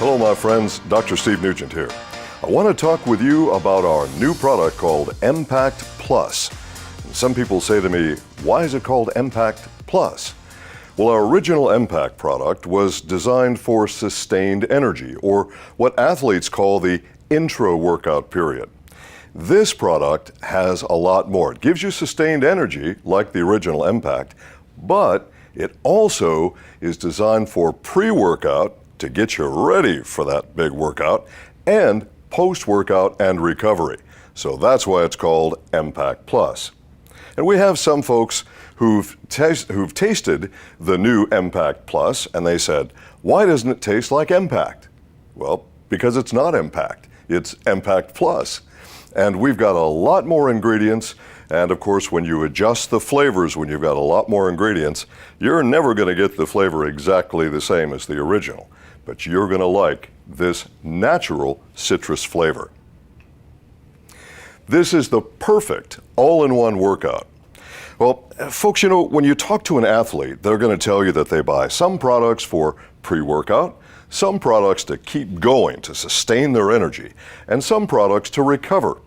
Hello my friends, Dr. Steve Nugent here. I want to talk with you about our new product called EMPACT Plus. And some people say to me, why is it called EMPACT Plus? Well, our original EMPACT product was designed for sustained energy, or what athletes call the intra-workout period. This product has a lot more. It gives you sustained energy like the original EMPACT, but it also is designed for pre-workout to get you ready for that big workout, and post-workout and recovery. So that's why it's called EMPACT Plus. And we have some folks who've tasted the new EMPACT Plus, and they said, why doesn't it taste like EMPACT? Well, because it's not EMPACT, it's EMPACT Plus. And we've got a lot more ingredients, and of course when you adjust the flavors when you've got a lot more ingredients, you're never going to get the flavor exactly the same as the original. But you're going to like this natural citrus flavor. This is the perfect all-in-one workout. Well, folks, you know, when you talk to an athlete, they're going to tell you that they buy some products for pre-workout, some products to keep going, to sustain their energy, and some products to recover.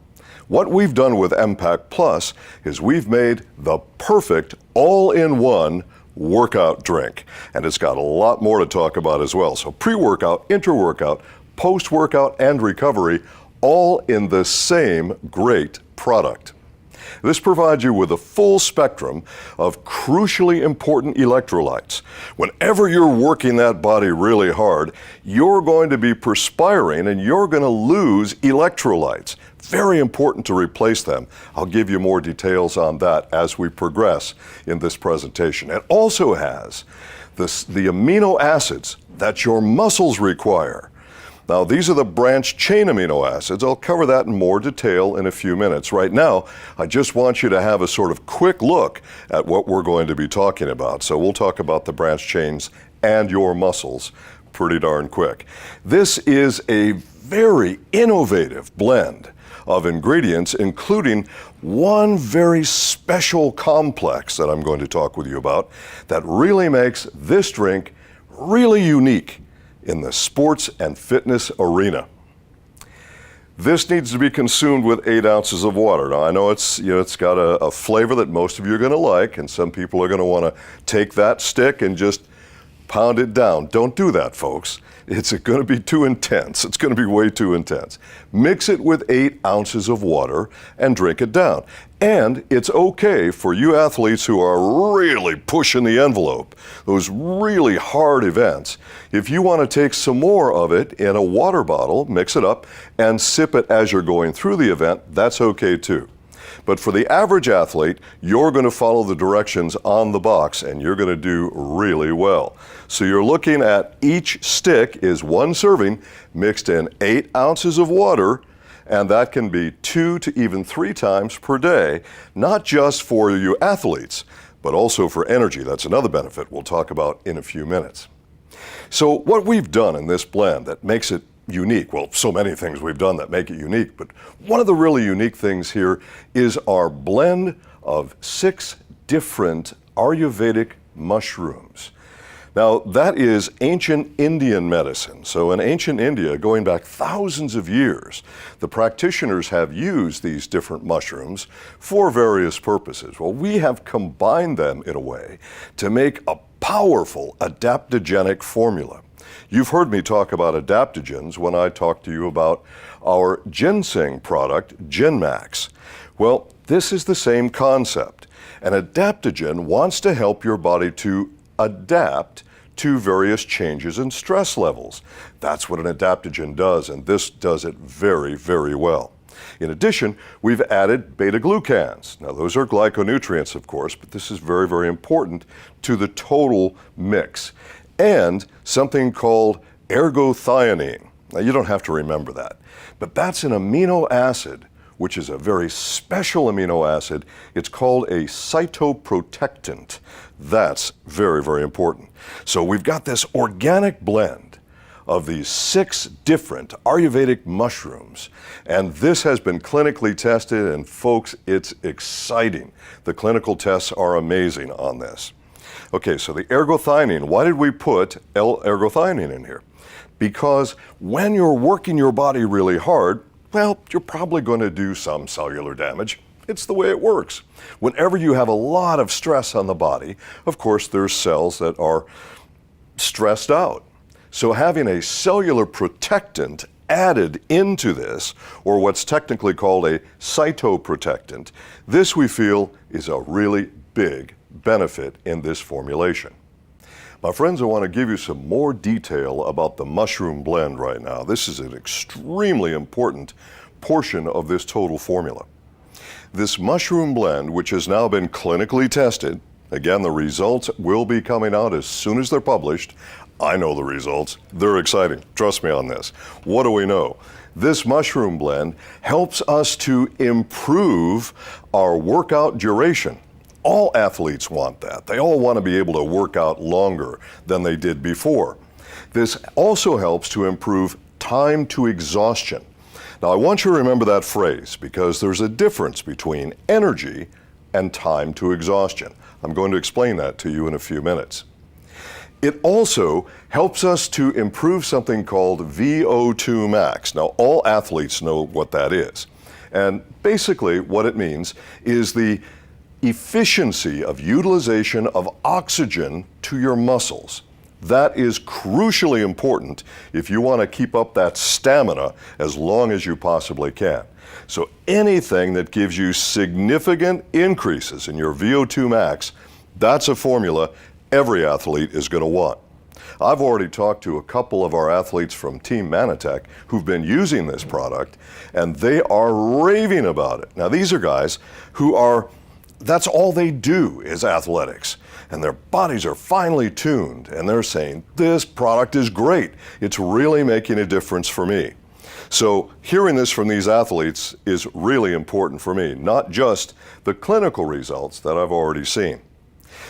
What we've done with EMPACT Plus is we've made the perfect all-in-one workout drink, and it's got a lot more to talk about as well. So pre-workout, inter-workout, post-workout, and recovery, all in the same great product. This provides you with a full spectrum of crucially important electrolytes. Whenever you're working that body really hard, you're going to be perspiring and you're going to lose electrolytes. Very important to replace them. I'll give you more details on that as we progress in this presentation. It also has the amino acids that your muscles require. Now, these are the branched chain amino acids. I'll cover that in more detail in a few minutes. Right now, I just want you to have a sort of quick look at what we're going to be talking about. So we'll talk about the branched chains and your muscles pretty darn quick. This is a very innovative blend of ingredients, including one very special complex that I'm going to talk with you about that really makes this drink really unique in the sports and fitness arena. This needs to be consumed with 8 ounces of water. Now I know it's got a flavor that most of you are going to like, and some people are going to want to take that stick and just pound it down. Don't do that, folks. It's going to be too intense. It's going to be way too intense. Mix it with 8 ounces of water and drink it down. And it's okay for you athletes who are really pushing the envelope, those really hard events. If you want to take some more of it in a water bottle, mix it up, and sip it as you're going through the event, that's okay too. But for the average athlete, you're going to follow the directions on the box and you're going to do really well. So you're looking at each stick is 1 serving mixed in 8 ounces of water, and that can be 2 to even 3 times per day, not just for you athletes, but also for energy. That's another benefit we'll talk about in a few minutes. So what we've done in this blend that makes it unique, well, so many things we've done that make it unique, but one of the really unique things here is our blend of 6 different Ayurvedic mushrooms. Now, that is ancient Indian medicine. So in ancient India, going back thousands of years, the practitioners have used these different mushrooms for various purposes. Well, we have combined them in a way to make a powerful adaptogenic formula. You've heard me talk about adaptogens when I talked to you about our ginseng product, GenMax. Well, this is the same concept. An adaptogen wants to help your body to adapt to various changes in stress levels. That's what an adaptogen does, and this does it very, very well. In addition, we've added beta-glucans. Now, those are glyconutrients, of course, but this is very, very important to the total mix. And something called ergothioneine. Now, you don't have to remember that, but that's an amino acid, which is a very special amino acid. It's called a cytoprotectant. That's very, very important. So we've got this organic blend of these 6 different Ayurvedic mushrooms, and this has been clinically tested, and folks, it's exciting. The clinical tests are amazing on this. Okay, so the ergothioneine, why did we put L-ergothioneine in here? because when you're working your body really hard, well, you're probably going to do some cellular damage. It's the way it works. Whenever you have a lot of stress on the body, of course, there's cells that are stressed out. So having a cellular protectant added into this, or what's technically called a cytoprotectant, this we feel is a really big benefit in this formulation. My friends, I want to give you some more detail about the mushroom blend right now. This is an extremely important portion of this total formula. This mushroom blend, which has now been clinically tested, again, the results will be coming out as soon as they're published. I know the results. They're exciting. Trust me on this. What do we know? This mushroom blend helps us to improve our workout duration. All athletes want that. They all want to be able to work out longer than they did before. This also helps to improve time to exhaustion. Now, I want you to remember that phrase because there's a difference between energy and time to exhaustion. I'm going to explain that to you in a few minutes. It also helps us to improve something called VO2 max. Now, all athletes know what that is. And basically what it means is the efficiency of utilization of oxygen to your muscles. That is crucially important if you want to keep up that stamina as long as you possibly can. So anything that gives you significant increases in your VO2 max, that's a formula every athlete is going to want. I've already talked to a couple of our athletes from Team Manatech who've been using this product, and they are raving about it. Now, these are guys who that's all they do is athletics, and their bodies are finely tuned, and they're saying, this product is great. It's really making a difference for me. So hearing this from these athletes is really important for me, not just the clinical results that I've already seen.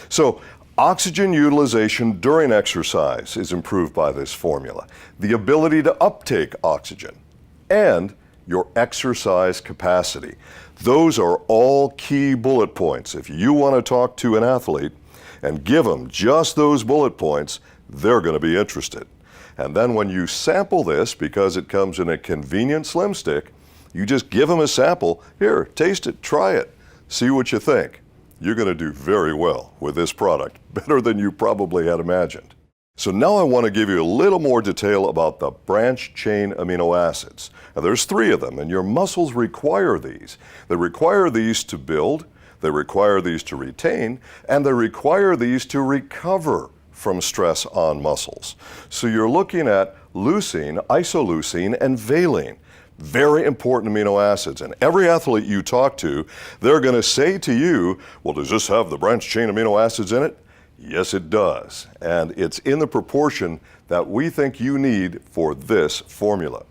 So oxygen utilization during exercise is improved by this formula. The ability to uptake oxygen and your exercise capacity. Those are all key bullet points. If you want to talk to an athlete and give them just those bullet points, they're going to be interested. And then when you sample this, because it comes in a convenient slim stick, you just give them a sample. Here, taste it, try it, see what you think. You're going to do very well with this product, better than you probably had imagined. So now I want to give you a little more detail about the branched-chain amino acids. Now, there's 3 of them, and your muscles require these. They require these to build, they require these to retain, and they require these to recover from stress on muscles. So you're looking at leucine, isoleucine, and valine. Very important amino acids. And every athlete you talk to, they're going to say to you, well, does this have the branched-chain amino acids in it? Yes, it does. And it's in the proportion that we think you need for this formula.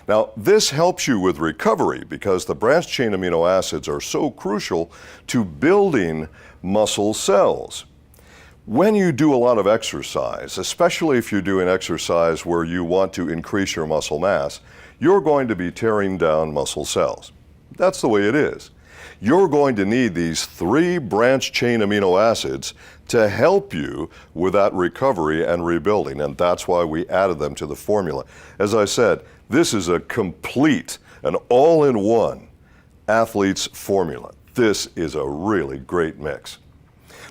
Now, this helps you with recovery because the branched-chain amino acids are so crucial to building muscle cells. When you do a lot of exercise, especially if you're doing exercise where you want to increase your muscle mass, you're going to be tearing down muscle cells. That's the way it is. You're going to need these 3 branched-chain amino acids to help you with that recovery and rebuilding, and that's why we added them to the formula. As I said, this is a complete, an all-in-one athlete's formula. This is a really great mix.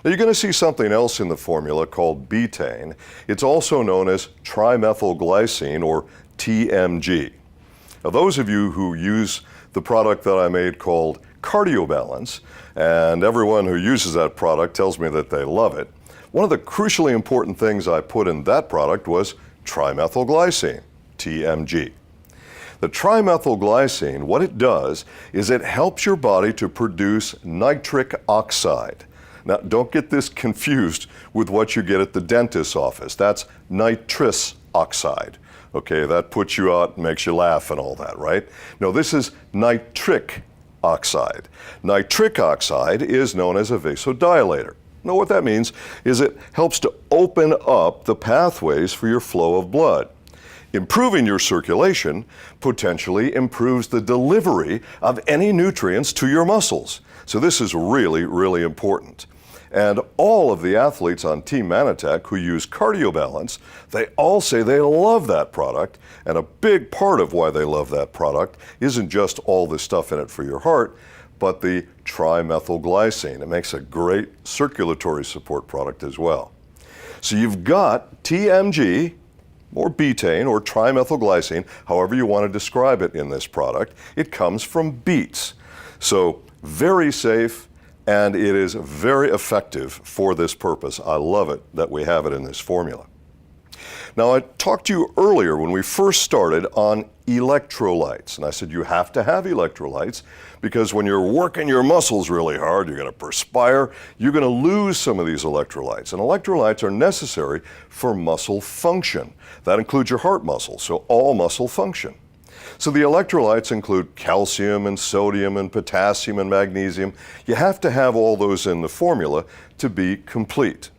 Now, you're going to see something else in the formula called betaine. It's also known as trimethylglycine, or TMG. Now, those of you who use the product that I made called Cardio Balance, and everyone who uses that product tells me that they love it, one of the crucially important things I put in that product was trimethylglycine, TMG. The trimethylglycine, what it does is it helps your body to produce nitric oxide. Now, don't get this confused with what you get at the dentist's office. That's nitrous oxide. Okay, that puts you out and makes you laugh and all that, right? No, this is nitric oxide. Nitric oxide is known as a vasodilator. Now, what that means is it helps to open up the pathways for your flow of blood. Improving your circulation potentially improves the delivery of any nutrients to your muscles. So this is really, really important. And all of the athletes on Team Manatech who use Cardio Balance, they all say they love that product. And a big part of why they love that product isn't just all the stuff in it for your heart, but the trimethylglycine. It makes a great circulatory support product as well. So you've got TMG, or betaine, or trimethylglycine, however you want to describe it in this product. It comes from beets. So very safe, and it is very effective for this purpose. I love it that we have it in this formula. Now, I talked to you earlier when we first started on electrolytes, and I said you have to have electrolytes because when you're working your muscles really hard, you're going to perspire, you're going to lose some of these electrolytes. And electrolytes are necessary for muscle function. That includes your heart muscle, so all muscle function. So the electrolytes include calcium and sodium and potassium and magnesium. You have to have all those in the formula to be complete.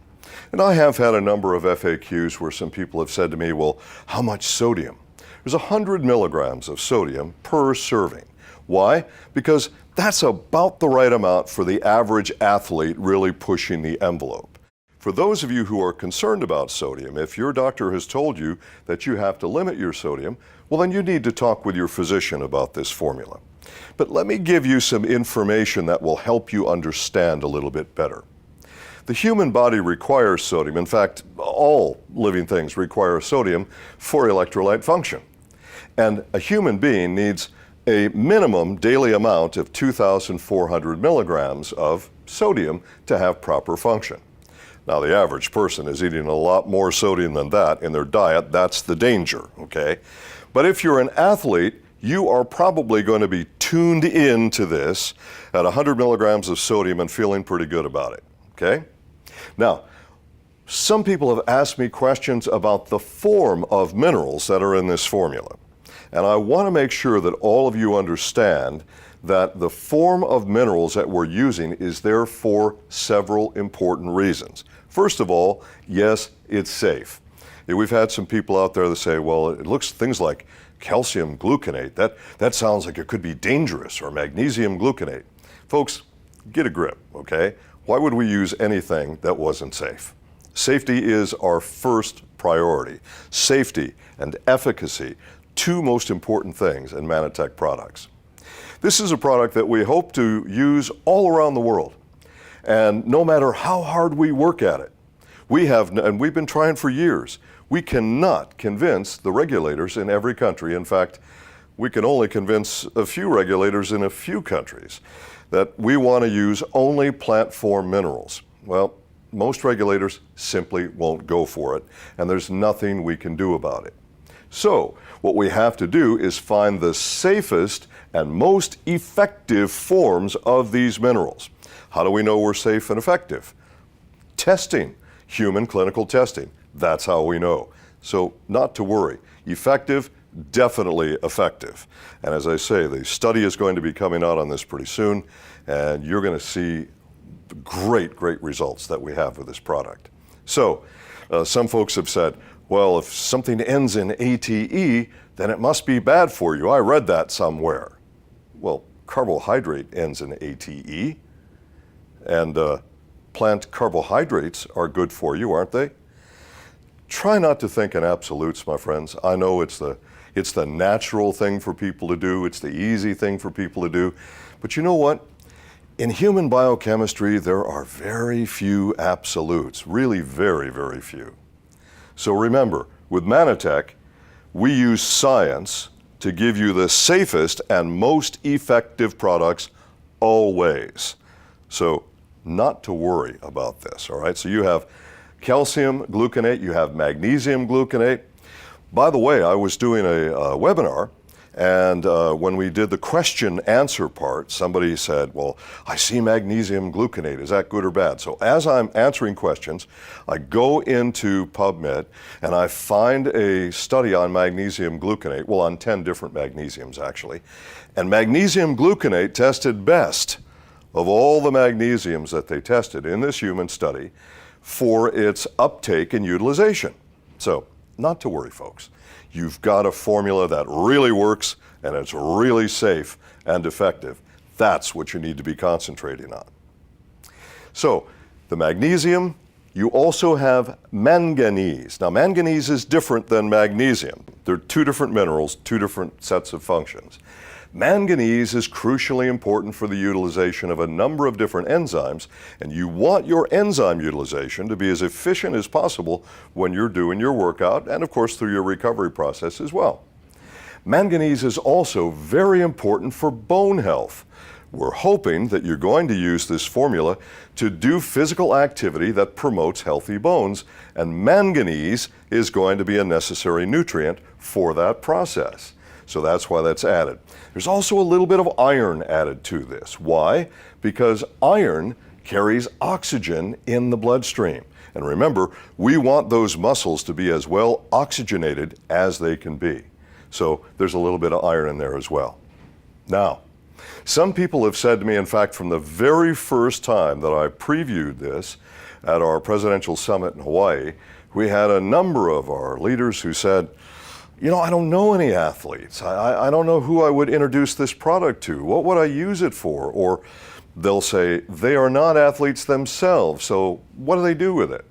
And I have had a number of FAQs where some people have said to me, well, how much sodium? There's 100 milligrams of sodium per serving. Why? Because that's about the right amount for the average athlete really pushing the envelope. For those of you who are concerned about sodium, if your doctor has told you that you have to limit your sodium, well, then you need to talk with your physician about this formula. But let me give you some information that will help you understand a little bit better. The human body requires sodium. In fact, all living things require sodium for electrolyte function. And a human being needs a minimum daily amount of 2,400 milligrams of sodium to have proper function. Now, the average person is eating a lot more sodium than that in their diet. That's the danger, okay? But if you're an athlete, you are probably going to be tuned in to this at 100 milligrams of sodium and feeling pretty good about it, okay? Now, some people have asked me questions about the form of minerals that are in this formula. And I want to make sure that all of you understand that the form of minerals that we're using is there for several important reasons. First of all, yes, it's safe. We've had some people out there that say, well, it looks things like calcium gluconate. That sounds like it could be dangerous, or magnesium gluconate. Folks, get a grip, okay? Why would we use anything that wasn't safe? Safety is our first priority. Safety and efficacy, two most important things in Manatech products. This is a product that we hope to use all around the world. And no matter how hard we work at it, and we've been trying for years, we cannot convince the regulators in every country. In fact, we can only convince a few regulators in a few countries that we want to use only plant form minerals. Well, most regulators simply won't go for it, and there's nothing we can do about it. So what we have to do is find the safest and most effective forms of these minerals. How do we know we're safe and effective? Testing, human clinical testing. That's how we know. So not to worry. Effective, definitely effective. And as I say, the study is going to be coming out on this pretty soon, and you're going to see great results that we have with this product. So some folks have said, well, if something ends in ATE, then it must be bad for you. I read that somewhere. Well, carbohydrate ends in ATE, and plant carbohydrates are good for you, aren't they? Try not to think in absolutes, my friends. I know it's the natural thing for people to do. It's the easy thing for people to do. But you know what? In human biochemistry, there are very few absolutes, really very few. So remember, with Manatech, we use science to give you the safest and most effective products always. So not to worry about this, all right? So you have calcium gluconate, you have magnesium gluconate. By the way, I was doing a webinar, and when we did the question answer part, somebody said, well, I see magnesium gluconate, is that good or bad? So as I'm answering questions, I go into PubMed and I find a study on magnesium gluconate, well, on 10 different magnesiums actually, and magnesium gluconate tested best of all the magnesiums that they tested in this human study for its uptake and utilization. So not to worry, folks. You've got a formula that really works and it's really safe and effective. That's what you need to be concentrating on. So the magnesium, you also have manganese. Now, manganese is different than magnesium. They're two different minerals, two different sets of functions. Manganese is crucially important for the utilization of a number of different enzymes, and you want your enzyme utilization to be as efficient as possible when you're doing your workout and, of course, through your recovery process as well. Manganese is also very important for bone health. We're hoping that you're going to use this formula to do physical activity that promotes healthy bones, and manganese is going to be a necessary nutrient for that process. So that's why that's added. There's also a little bit of iron added to this. Why? Because iron carries oxygen in the bloodstream. And remember, we want those muscles to be as well oxygenated as they can be. So there's a little bit of iron in there as well. Now, some people have said to me, in fact, from the very first time that I previewed this at our presidential summit in Hawaii, we had a number of our leaders who said, you know, I don't know any athletes. I don't know who I would introduce this product to. What would I use it for? Or they'll say, they are not athletes themselves, so what do they do with it?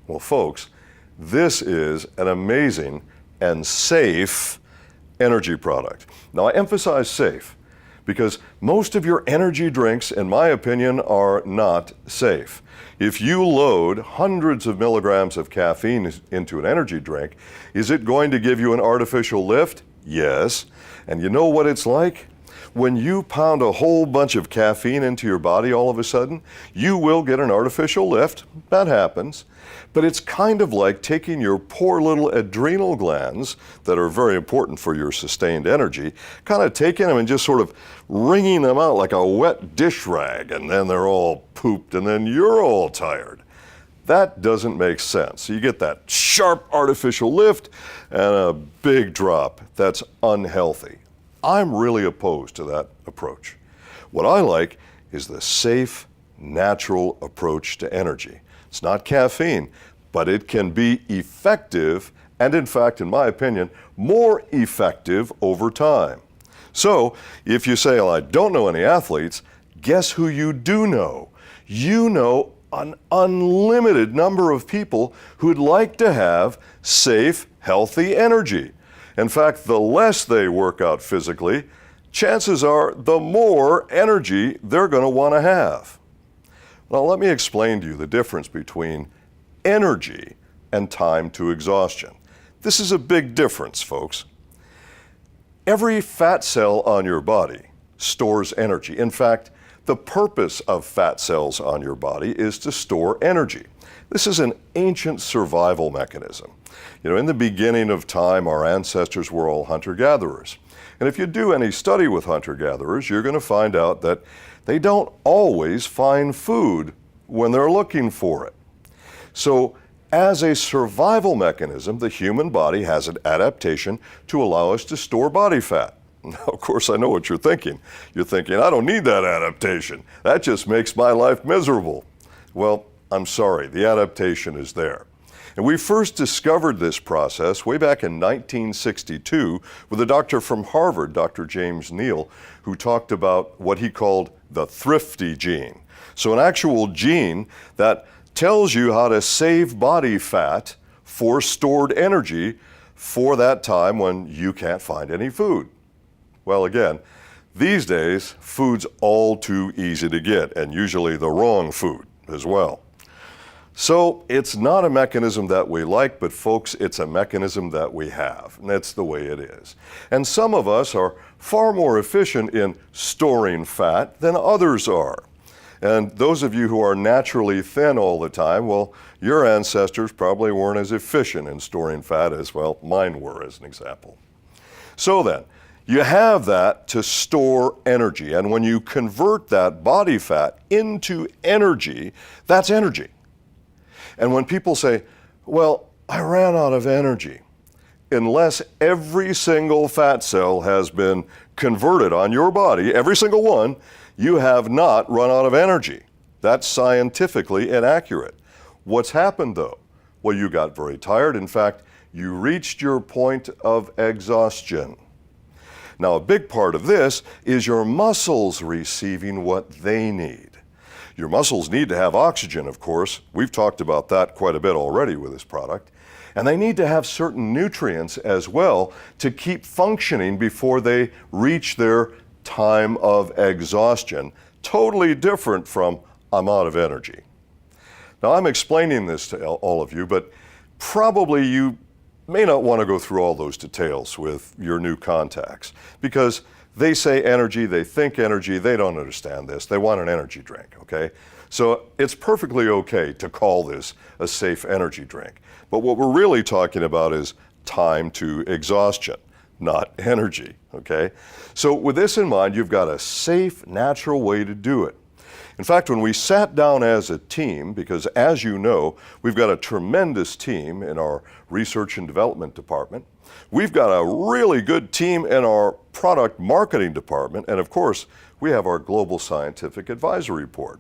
Well, folks, this is an amazing and safe energy product. Now, I emphasize safe because most of your energy drinks, in my opinion, are not safe. If you load hundreds of milligrams of caffeine into an energy drink, is it going to give you an artificial lift? Yes. And you know what it's like? When you pound a whole bunch of caffeine into your body all of a sudden, you will get an artificial lift. That happens. But it's kind of like taking your poor little adrenal glands that are very important for your sustained energy, kind of taking them and just sort of wringing them out like a wet dish rag, and then they're all pooped, and then you're all tired. That doesn't make sense. So you get that sharp artificial lift and a big drop. That's unhealthy. I'm really opposed to that approach. What I like is the safe, natural approach to energy. It's not caffeine, but it can be effective and, in fact, in my opinion, more effective over time. So if you say, well, I don't know any athletes, guess who you do know? You know an unlimited number of people who'd like to have safe, healthy energy. In fact, the less they work out physically, chances are the more energy they're going to want to have. Now, let me explain to you the difference between energy and time to exhaustion. This is a big difference, folks. Every fat cell on your body stores energy. In fact, the purpose of fat cells on your body is to store energy. This is an ancient survival mechanism. You know, in the beginning of time, our ancestors were all hunter-gatherers. And if you do any study with hunter-gatherers, you're going to find out that they don't always find food when they're looking for it. So, as a survival mechanism, the human body has an adaptation to allow us to store body fat. Now, of course, I know what you're thinking. You're thinking, I don't need that adaptation. That just makes my life miserable. Well, I'm sorry, the adaptation is there. And we first discovered this process way back in 1962 with a doctor from Harvard, Dr. James Neal, who talked about what he called the Thrifty Gene. So an actual gene that tells you how to save body fat for stored energy for that time when you can't find any food. Well, again, these days, food's all too easy to get, and usually the wrong food as well. So it's not a mechanism that we like, but folks, it's a mechanism that we have, and that's the way it is. And some of us are far more efficient in storing fat than others are. And those of you who are naturally thin all the time, well, your ancestors probably weren't as efficient in storing fat as, well, mine were, as an example. So then, you have that to store energy, and when you convert that body fat into energy, that's energy. And when people say, well, I ran out of energy, unless every single fat cell has been converted on your body, every single one, you have not run out of energy. That's scientifically inaccurate. What's happened though? Well, you got very tired. In fact, you reached your point of exhaustion. Now, a big part of this is your muscles receiving what they need. Your muscles need to have oxygen, of course. We've talked about that quite a bit already with this product. And they need to have certain nutrients as well to keep functioning before they reach their time of exhaustion. Totally different from I'm out of energy. Now, I'm explaining this to all of you, but probably you may not want to go through all those details with your new contacts because they say energy, they think energy, they don't understand this. They want an energy drink, okay? So it's perfectly okay to call this a safe energy drink. But what we're really talking about is time to exhaustion, not energy, okay? So with this in mind, you've got a safe, natural way to do it. In fact, when we sat down as a team, because as you know, we've got a tremendous team in our research and development department, we've got a really good team in our product marketing department, and of course, we have our global scientific advisory board.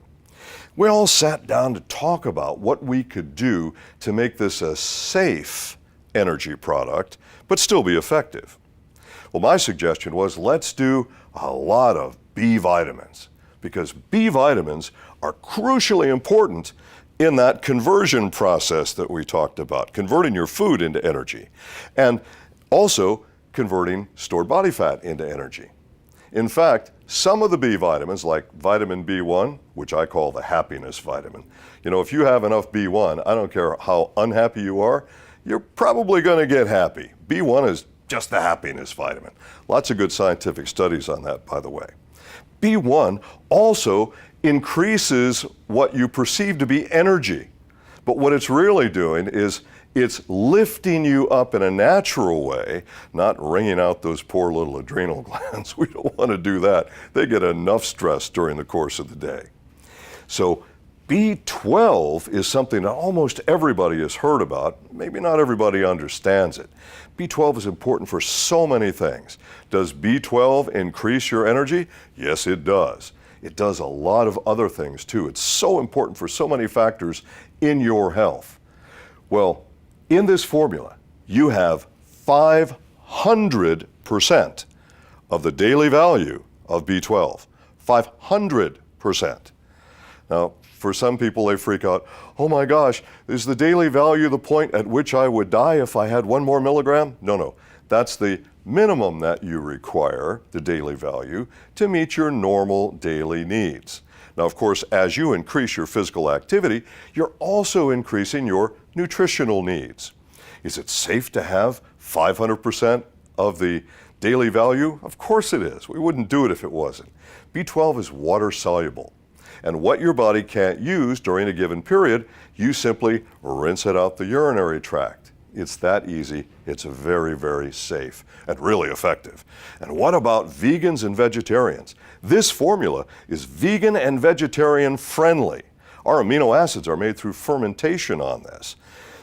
We all sat down to talk about what we could do to make this a safe energy product, but still be effective. Well, my suggestion was let's do a lot of B vitamins, because B vitamins are crucially important in that conversion process that we talked about, converting your food into energy, and also converting stored body fat into energy. In fact, some of the B vitamins, like vitamin B1, which I call the happiness vitamin, you know, if you have enough B1, I don't care how unhappy you are, you're probably going to get happy. B1 is just the happiness vitamin. Lots of good scientific studies on that, by the way. B1 also increases what you perceive to be energy. But what it's really doing is it's lifting you up in a natural way, not wringing out those poor little adrenal glands. We don't want to do that. They get enough stress during the course of the day. So B12 is something that almost everybody has heard about. Maybe not everybody understands it. B12 is important for so many things. Does B12 increase your energy? Yes, it does. It does a lot of other things too. It's so important for so many factors in your health. Well, in this formula, you have 500% of the daily value of B12. 500%. Now, for some people, they freak out, oh my gosh, is the daily value the point at which I would die if I had 1 more milligram? No. That's the minimum that you require, the daily value, to meet your normal daily needs. Now, of course, as you increase your physical activity, you're also increasing your nutritional needs. Is it safe to have 500% of the daily value? Of course it is. We wouldn't do it if it wasn't. B12 is water soluble. And what your body can't use during a given period, you simply rinse it out the urinary tract. It's that easy. It's very, very safe and really effective. And what about vegans and vegetarians? This formula is vegan and vegetarian friendly. Our amino acids are made through fermentation on this.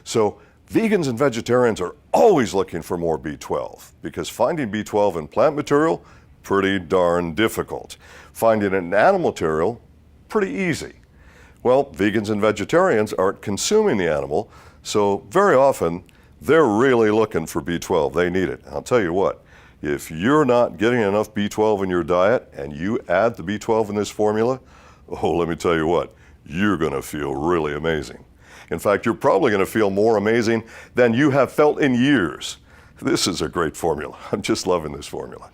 So vegans and vegetarians are always looking for more B12 because finding B12 in plant material, pretty darn difficult. Finding it in animal material, pretty easy. Well, vegans and vegetarians aren't consuming the animal, so very often they're really looking for B12. They need it. I'll tell you what, if you're not getting enough B12 in your diet and you add the B12 in this formula, oh, let me tell you what, you're going to feel really amazing. In fact, you're probably going to feel more amazing than you have felt in years. This is a great formula. I'm just loving this formula.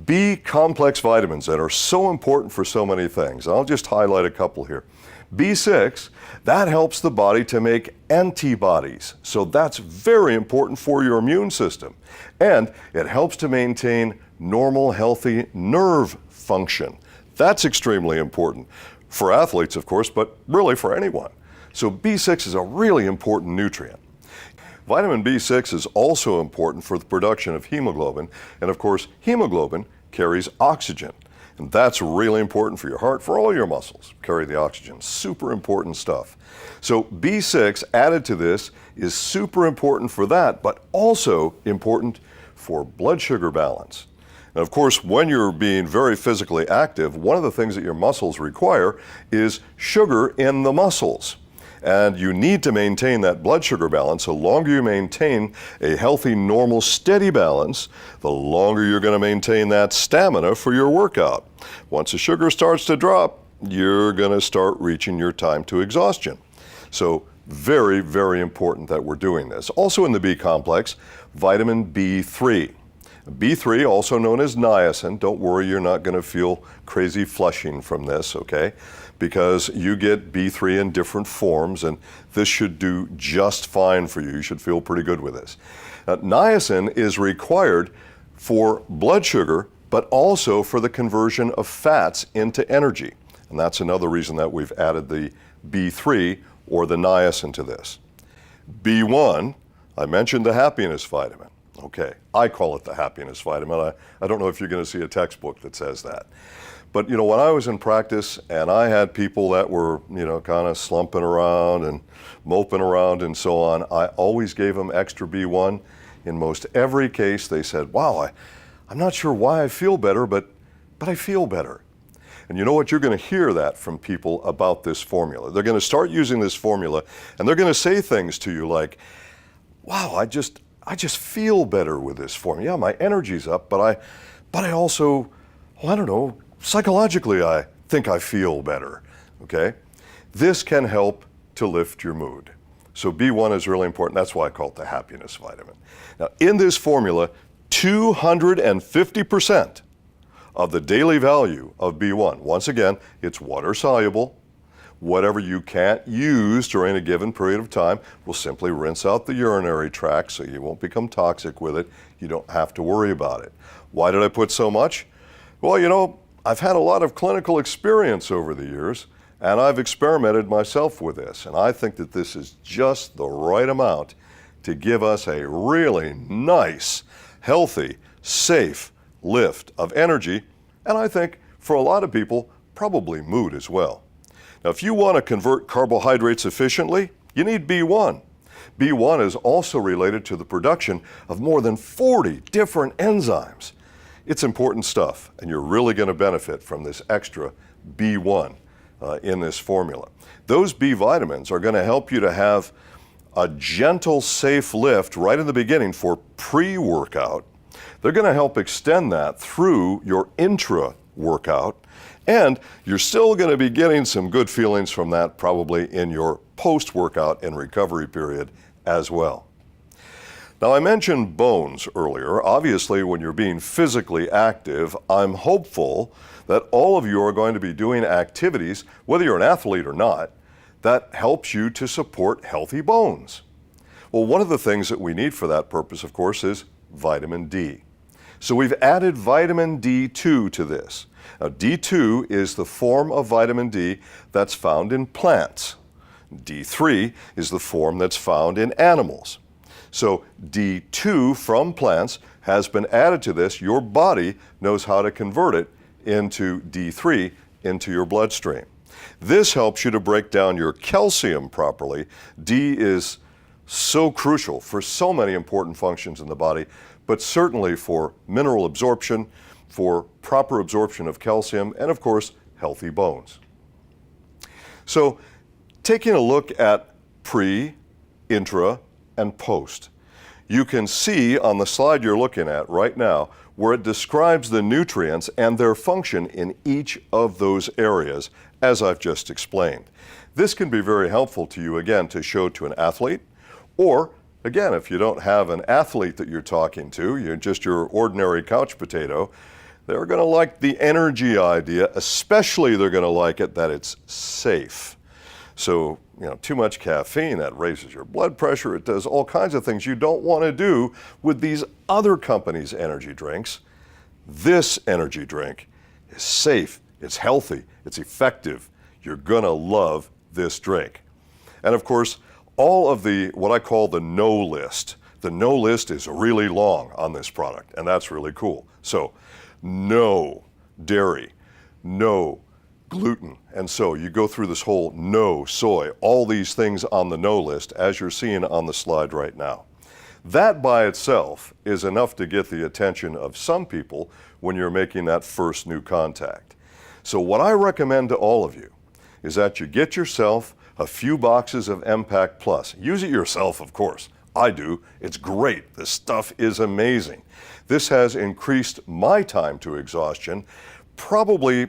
B complex vitamins that are so important for so many things. I'll just highlight a couple here. B6, that helps the body to make antibodies. So that's very important for your immune system. And it helps to maintain normal, healthy nerve function. That's extremely important for athletes, of course, but really for anyone. So B6 is a really important nutrient. Vitamin B6 is also important for the production of hemoglobin, and of course, hemoglobin carries oxygen. And that's really important for your heart, for all your muscles, carry the oxygen. Super important stuff. So B6 added to this is super important for that, but also important for blood sugar balance. And of course, when you're being very physically active, one of the things that your muscles require is sugar in the muscles. And you need to maintain that blood sugar balance. The longer you maintain a healthy, normal, steady balance, the longer you're going to maintain that stamina for your workout. Once the sugar starts to drop, you're going to start reaching your time to exhaustion. So very, very important that we're doing this. Also in the B complex, vitamin B3. B3, also known as niacin, don't worry, you're not going to feel crazy flushing from this, okay? Because you get B3 in different forms, and this should do just fine for you. You should feel pretty good with this. Niacin is required for blood sugar, but also for the conversion of fats into energy. And that's another reason that we've added the B3 or the niacin to this. B1, I mentioned the happiness vitamin. Okay, I call it the happiness vitamin. I don't know if you're going to see a textbook that says that. But you know, when I was in practice and I had people that were, you know, kind of slumping around and moping around and so on, I always gave them extra B1. In most every case, they said, wow, I'm not sure why I feel better, but I feel better. And you know what? You're going to hear that from people about this formula. They're going to start using this formula and they're going to say things to you like, wow, I just feel better with this formula. Yeah, my energy's up, but I also, well, I don't know, psychologically I think I feel better, okay? This can help to lift your mood. So B1 is really important. That's why I call it the happiness vitamin. Now, in this formula, 250% of the daily value of B1, once again, it's water soluble. Whatever you can't use during a given period of time will simply rinse out the urinary tract so you won't become toxic with it. You don't have to worry about it. Why did I put so much? Well, you know, I've had a lot of clinical experience over the years, and I've experimented myself with this, and I think that this is just the right amount to give us a really nice, healthy, safe lift of energy, and I think for a lot of people, probably mood as well. Now, if you want to convert carbohydrates efficiently, you need B1. B1 is also related to the production of more than 40 different enzymes. It's important stuff, and you're really going to benefit from this extra B1 in this formula. Those B vitamins are going to help you to have a gentle, safe lift right in the beginning for pre-workout. They're going to help extend that through your intra-workout, and you're still going to be getting some good feelings from that probably in your post-workout and recovery period as well. Now, I mentioned bones earlier. Obviously, when you're being physically active, I'm hopeful that all of you are going to be doing activities, whether you're an athlete or not, that helps you to support healthy bones. Well, one of the things that we need for that purpose, of course, is vitamin D. So we've added vitamin D2 to this. Now, D2 is the form of vitamin D that's found in plants. D3 is the form that's found in animals. So D2 from plants has been added to this. Your body knows how to convert it into D3 into your bloodstream. This helps you to break down your calcium properly. D is so crucial for so many important functions in the body, but certainly for mineral absorption, for proper absorption of calcium, and of course, healthy bones. So taking a look at pre, intra, and post, you can see on the slide you're looking at right now where it describes the nutrients and their function in each of those areas, as I've just explained. This can be very helpful to you, again, to show to an athlete, or again, if you don't have an athlete that you're talking to, you're just your ordinary couch potato, they're going to like the energy idea, especially they're going to like it that it's safe. So, you know, too much caffeine, that raises your blood pressure. It does all kinds of things you don't want to do with these other companies' energy drinks. This energy drink is safe, it's healthy, it's effective. You're going to love this drink. And of course, all of the, what I call the no list. The no list is really long on this product, and that's really cool. So, no dairy, no gluten, and so you go through this whole no soy, all these things on the no list as you're seeing on the slide right now. That by itself is enough to get the attention of some people when you're making that first new contact. So what I recommend to all of you is that you get yourself a few boxes of EMPACT Plus. Use it yourself, of course. I do. It's great. This stuff is amazing. This has increased my time to exhaustion probably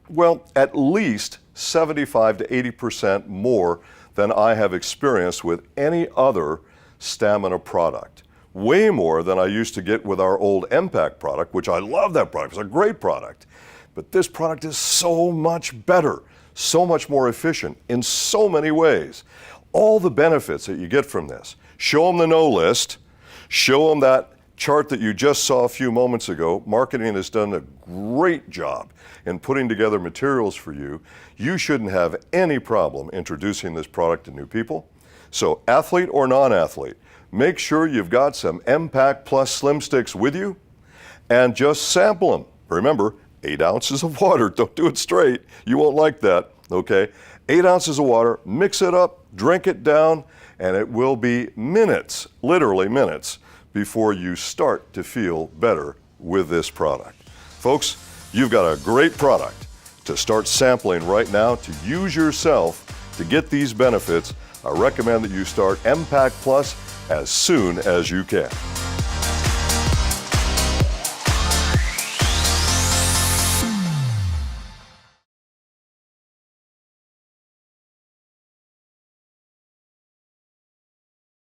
Well, at least 75 to 80% more than I have experienced with any other stamina product. Way more than I used to get with our old EMPACT product, which I love that product. It's a great product. But this product is so much better, so much more efficient in so many ways. All the benefits that you get from this. Show them the no list. Show them that chart that you just saw a few moments ago. Marketing has done a great job in putting together materials for you. You shouldn't have any problem introducing this product to new people. So athlete or non-athlete, make sure you've got some EMPACT Plus Slim Sticks with you and just sample them. Remember, 8 ounces of water. Don't do it straight. You won't like that, okay? 8 ounces of water, mix it up, drink it down, and it will be minutes, literally minutes, before you start to feel better with this product. Folks, you've got a great product to start sampling right now to use yourself to get these benefits. I recommend that you start EMPACT Plus as soon as you can.